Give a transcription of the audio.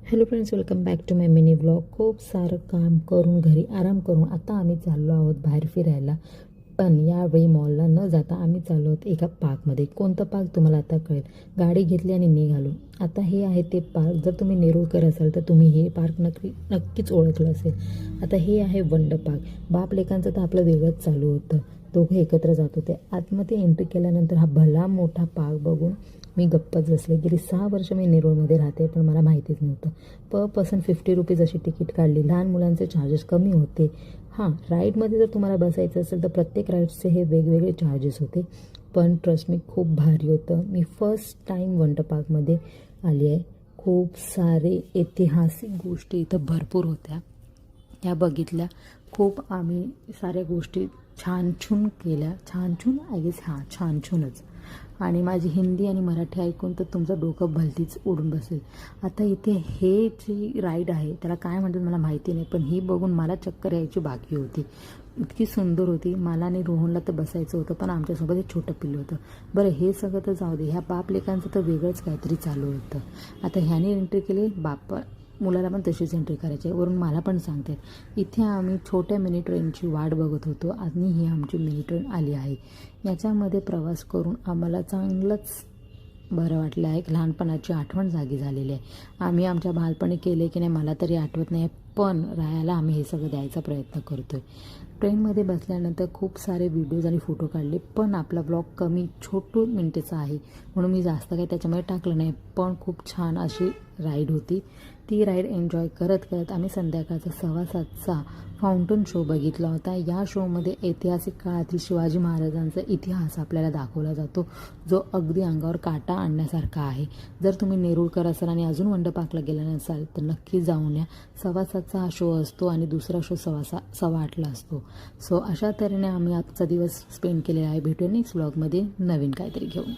Hello friends, welcome back to my mini vlog. खूप सारं काम करून घरी आराम करून आता आम्ही चाललो आहोत बाहेर फिरायला. पण यावेळी मॉलला न जाता आम्ही चाललो आहोत एका पार्कमध्ये. कोणतं पार्क तुम्हाला आता कळेल. गाडी घेतली आणि निघालो. आता हे आहे ते पार्क. जर तुम्ही नेरुळकर असाल तर तुम्ही हे पार्क नक्कीच ओळखलं असेल. आता हे आहे वंडर पार्क. बाप लेकांचं तर आपलं वेगळंच चालू होतं. दोघं एकत्र जात होते. आतमध्ये एंट्री केल्यानंतर हा भला मोठा पार्क बघून मी गप्पच बसले. गेली 6 वर्ष मी नेरूळमध्ये राहते, पण मला माहितीच नव्हतं. पर पर्सन 50 रुपीज अशी तिकीट काढली. लहान मुलांचे चार्जेस कमी होते. हां, राईडमध्ये जर तुम्हाला बसायचं असेल तर प्रत्येक राईड्सचे हे वेगवेगळे चार्जेस होते. पण ट्रस्ट मी खूप भारी होतं. मी फर्स्ट टाईम वंडर पार्कमध्ये आली आहे. खूप सारे ऐतिहासिक गोष्टी इथं भरपूर होत्या. त्या बघितल्या. खूप आम्ही साऱ्या गोष्टी छानछून केल्या. छानछून आय गेस, हां छानछूनच. आणि माझी हिंदी आणि मराठी ऐकून तर तुमचं डोकं भलतीच उडून बसेल. आता इथे हे जी राईड आहे त्याला काय म्हणतात मला माहिती नाही, पण ही बघून मला चक्कर यायची बाकी होती. इतकी सुंदर होती. मला आणि रोहनला तर बसायचं होतं, पण आमच्यासोबत एक छोटं पिल्लू होतं. बरं, हे सगळं तर जाऊ दे. ह्या बाप लेकांचं तर वेगळंच काहीतरी चालू होतं. आता ह्याने एंट्री केली, बाप मुलाला पण तशीच एंट्री करायची आहे. वरून मला पण सांगतात. इथे आम्ही छोट्या मिनी ट्रेनची वाट बघत होतो आणि ही आमची मिनी ट्रेन आली आहे. याच्यामध्ये प्रवास करून आम्हाला चांगलंच बरं वाटलं आहे. एक लहानपणाची आठवण जागी झालेली आहे. आम्ही आमच्या बालपणी केले की नाही मला तरी आठवत नाही, पण राहायला आम्ही हे सगळं द्यायचा प्रयत्न करतो आहे. ट्रेनमध्ये बसल्यानंतर खूप सारे व्हिडिओज आणि फोटो काढले, पण आपला ब्लॉग कमी छोटू मिनिटेचा आहे म्हणून मी जास्त काही त्याच्यामध्ये टाकलं नाही. पण खूप छान अशी राईड होती. ती राईड एन्जॉय करत करत आम्ही संध्याकाळचा 6:15चा फाउंटन शो बघितला होता. या शोमध्ये ऐतिहासिक काळातील शिवाजी महाराजांचा इतिहास आपल्याला दाखवला जातो, जो अगदी अंगावर काटा आणण्यासारखा आहे. जर तुम्ही नेरुळकर असाल आणि अजून वंडर पार्कला गेला नसाल तर नक्की जाऊन या. 7:15चा हा शो असतो आणि दुसरा शो 8:15ला असतो. सो अशा तऱ्हेने आम्ही आजचा दिवस स्पेंड केलेला आहे. भेटूया नेक्स्ट व्लॉगमध्ये नवीन काहीतरी घेऊन.